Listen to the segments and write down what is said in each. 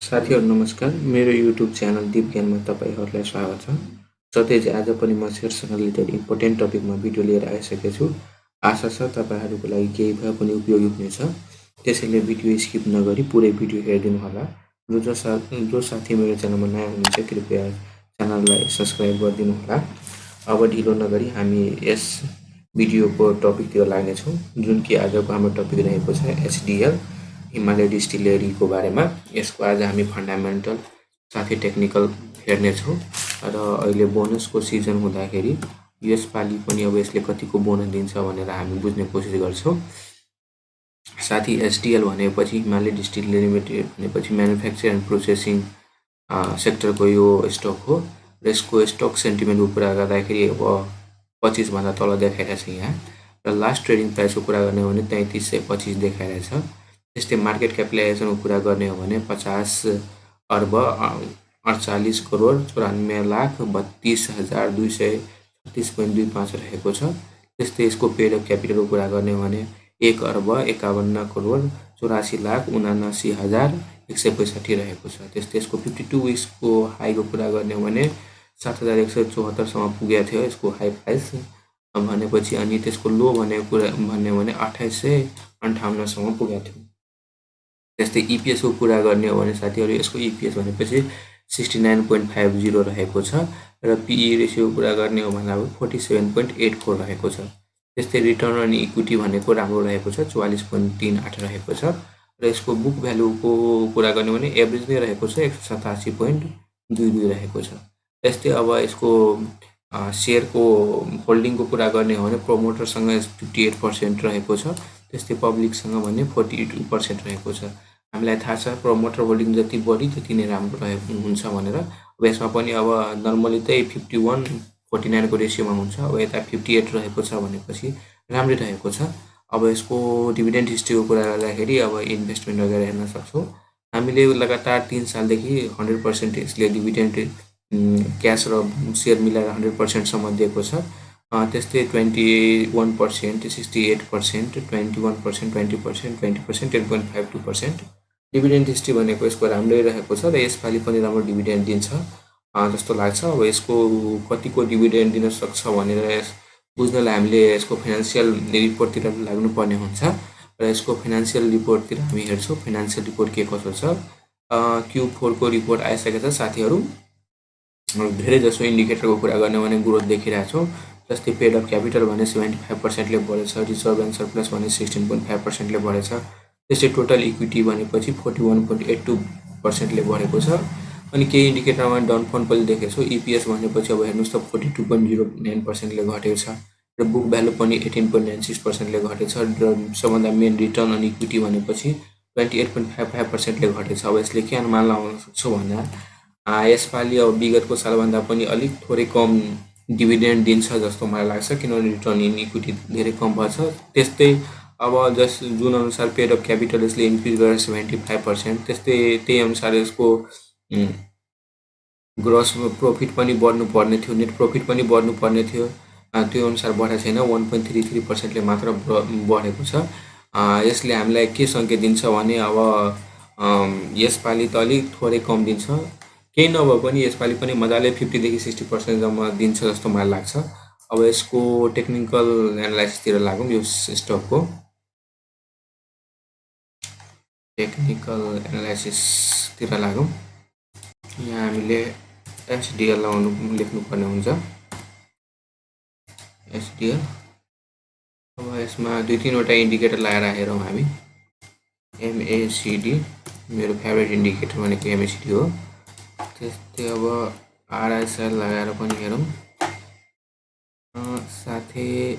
साथीहरु नमस्कार। मेरो युट्युब च्यानल दिप ज्ञानमा तपाईहरुलाई स्वागत छ। सधैँ आज पनि म शेरसँग रिलेटेड इम्पोर्टेन्ट टपिकमा भिडियो लिएर आइसकेको छु। आशा छ तपाईहरुको लागि केही भए पनि उपयोगी हुनेछ। त्यसैले भिडियो स्किप नगरी पुरै भिडियो हेरिदिनु होला। जो साथी मेरो च्यानलमा नयाँ हुनुहुन्छ कृपया च्यानललाई सब्स्क्राइब गरिदिनु होला। अब ढिलो नगरी हामी यस भिडियोको टपिकतिर लाग्नेछौँ, जुन कि आजको हाम्रो टपिक रहेको छ HDL हिमालय डिस्टिलरीको बारेमा। यसको आज हामी फन्डामेन्टल साथै टेक्निकल हेर्नेछौँ र अहिले बोनसको सिजन हुँदाखेरि यसपालि पनि अब यसले कतिको बोनस दिन्छ भनेर हामी बुझ्ने कोसिस गर्छौँ। साथी HDL भनेपछि हिमालय डिस्टिलरी लिमिटेड भनेपछि म्यानुफ्याक्चर एन्ड प्रोसेसिङ सेक्टरको यो स्टक हो र यसको स्टक सेन्टिमेन्टको कुरा गर्दाखेरि अब 25 भन्दा तल देखाइरहेछ यहाँ र लास्ट ट्रेडिङ प्राइसको कुरा गर्ने हो भने 3325 देखाइरहेछ। त्यस्तै मार्केट क्यापिटलाइजेसनको कुरा गर्ने हो भने 50 अर्ब 48 करोड 94 लाख 32,236.25 रहेको छ। त्यस्तै यसको पेड अफ क्यापिटलको कुरा गर्ने हो भने 1 अर्ब 51 करोड 84 लाख 79,165 रहेको छ। त्यस्तै यसको 52 विक्सको हाईको कुरा गर्ने हो भने 7,174 सम्म पुगेको थियो यसको हाई प्राइस भनेपछि, अनि त्यसको लो भनेको कुरा भन्ने हो भने 2858 सम्म पुगेको थियो। त्यस्तै इपिएस को कुरा गर्ने हो भने साथीहरु यसको इपिएस भनेपछि 69.50 रहेको छ र पीई रेशियोको कुरा गर्ने हो भने 47.84 रहेको छ। त्यस्तै रिटर्न अन इक्विटी भनेको राम्रो रहेको छ 44.38 रहेको छ र यसको बुक भ्यालुको कुरा गर्ने हो भने एभरेज नै रहेको छ 187.22 रहेको छ। त्यस्तै अब यसको शेयरको होल्डिङको कुरा गर्ने हो भने प्रोमोटरसँग 58% रहेको छ, त्यस्तै पब्लिकसँग भने 42% रहेको छ। हामीलाई थाहा छ प्रोमोटर होल्डिङ जति बढी त्यति नै राम्रो रहेको हुन्छ भनेर। अब यसमा पनि अब नर्मली चाहिँ 51-49 को रेशियोमा हुन्छ, अब यता 58 रहेको छ भनेपछि राम्रै रहेको छ। अब यसको डिभिडेन्ड हिस्ट्रीको कुरा गर्दाखेरि अब इन्भेस्टमेन्ट वगैरह हेर्न सक्छौँ हामीले। लगातार 3 सालदेखि 100% यसले डिभिडेन्ड क्यास र शेयर मिलाएर 100% सम्म दिएको छ। त्यस्तै 21%, 68%, 21%, 20%, 20%, 10.52% डिभिडेन्ड हिस्ट्री भनेको यसको राम्रै रहेको छ र यसपालि पनि राम्रो डिभिडेन्ड दिन्छ जस्तो लाग्छ। अब यसको कतिको डिभिडेन्ड दिन सक्छ भनेर बुझ्नलाई हामीले यसको फाइनान्शियल रिपोर्टतिर लाग्नुपर्ने हुन्छ र यसको फाइनान्शियल रिपोर्टतिर हामी हेर्छौँ फाइनान्शियल रिपोर्ट के कसो छ। Q4 को रिपोर्ट आइसकेको छ साथीहरु। धेरै जसो इन्डिकेटरको कुरा गर्ने हो भने ग्रोथ देखिरहेछौँ। जस्तै पेड अफ क्यापिटल भने 75% ले बढेछ, रिजर्भ एन्ड सरप्लस भने 16.5% ले बढेछ। त्यस्तै टोटल इक्विटी भनेपछि 41.82% ले बढेको छ। अनि केही इन्डिकेटरमा डाउनफल पनि देखेछौँ। इपिएस भनेपछि अब हेर्नुस् त 42.09% ले घटेको छ र बुक भ्यालु पनि 18.96% ले घटेको छ र सबभन्दा मेन रिटर्न अन इक्विटी भनेपछि 28.55% ले घटेको छ। अब यसले के अनुमान लगाउन सक्छौँ भन्दा यसपालि अब विगतको सालभन्दा पनि अलिक थोरै कम डिभिडेन्ड दिन्छ जस्तो मलाई लाग्छ, किनभने रिटर्न इन इक्विटी धेरै कम भएछ। त्यस्तै अब जुन अनुसार पेड अफ क्यापिटल यसले इन्क्रिज गरेर 75%, त्यस्तै त्यही अनुसार यसको ग्रस प्रफिट पनि बढ्नु पर्ने थियो, नेट प्रफिट पनि बढ्नु पर्ने थियो, त्यो अनुसार बढेको छैन। 1.33% ले मात्र बढेको छ। यसले हामीलाई के संकेत दिन्छ भने अब यसपालि त अलिक थोरै कम दिन्छ, केही नभए पनि यसपालि पनि मजाले 50 देखि 60% जम्मा दिन्छ जस्तो मलाई लाग्छ। अब यसको टेक्निकल एनालाइसिसतिर लागौँ। यो स्टकको टेक्निकल एनालाइसिसतिर लागौँ। यहाँ हामीले HDL लेख्नुपर्ने हुन्छ। HDL अब यसमा 2-3 वटा इन्डिकेटर लगाएर हेरौँ हामी। MACD मेरो फेभरेट इन्डिकेटर भनेको MACD हो। त्यस्तै अब RSI लगाएर पनि हेरौँ, साथै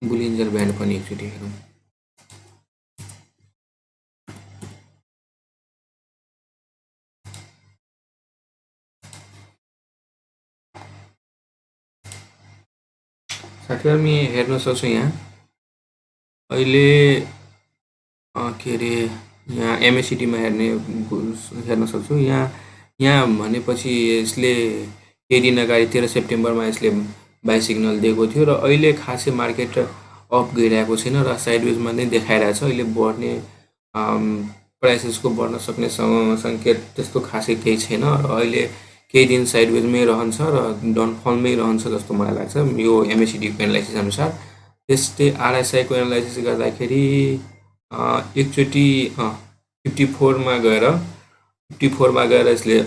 बुलिन्जर ब्यान्ड पनि एकचोटि हेरौँ। साथीहरु हामी हेर्न सक्छौँ यहाँ अहिले के अरे यहाँ MACD मा हेर्न सक्छौँ। यहाँ भनेपछि यसले केही दिन अगाडि 13 सेप्टेम्बरमा यसले बाई सिग्नल दिएको थियो र अहिले खासै मार्केट अप गइरहेको छैन र साइडवेजमा नै देखाइरहेछ। अहिले बढ्ने प्राइसेसको बढ्न सक्ने सङ्केत त्यस्तो खासै केही छैन र अहिले केही दिन साइडवेजमै रहन्छ र डाउनफलमै रहन्छ जस्तो मलाई लाग्छ यो एमएसिडीको एनालाइसिस अनुसार। त्यस्तै आरएसआईको एनालाइसिस गर्दाखेरि एकचोटि 54मा गएर यसले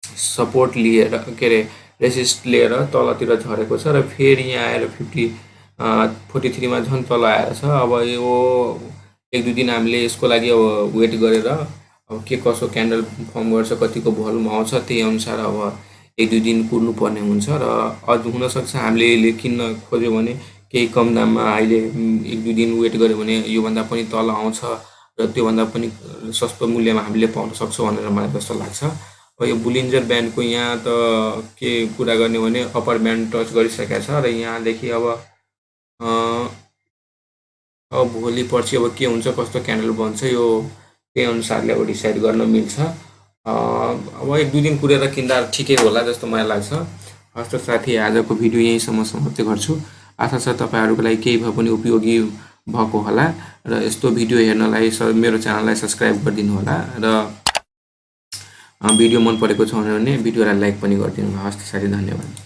सपोर्ट लिएर के अरे रेसिस्ट लिएर तलतिर झरेको छ र फेरि यहाँ आएर 43मा झन् तल आएर छ। अब यो 1-2 दिन हामीले यसको लागि अब वेट गरेर अब के कसो क्यान्डल फर्म गर्छ, कतिको भोल्युम आउँछ, त्यही अनुसार अब 1-2 दिन कुर्नु पर्ने हुन्छ र अझ हुनसक्छ हामीले किन्न खोज्यो भने केही कम दाममा अहिले 1-2 दिन वेट गर्यो भने योभन्दा पनि तल आउँछ र त्योभन्दा पनि सस्तो मूल्यमा हामीले पाउन सक्छौँ भनेर मलाई जस्तो लाग्छ। अब यो बुलिन्जर ब्यान्डको यहाँ त के कुरा गर्ने भने अप्पर ब्यान्ड टच गरिसकेको छ र यहाँदेखि अब भोलि पर्सि अब के हुन्छ, कस्तो क्यान्डल बन्छ, यो त्यही अनुसारले अब डिसाइड गर्न मिल्छ। अब 1-2 दिन कुरेर किन्दा ठिकै होला जस्तो मलाई लाग्छ। हस् त साथी, आजको भिडियो यहीँसम्म समाप्त गर्छु। आशा छ तपाईँहरूको लागि केही भए पनि उपयोगी भएको होला र यस्तो भिडियो हेर्नलाई मेरो च्यानललाई सब्सक्राइब गरिदिनु होला र भिडियो मन परेको छ भने भिडियोलाई लाइक पनि गरिदिनु होला। हस् त साथी, धन्यवाद।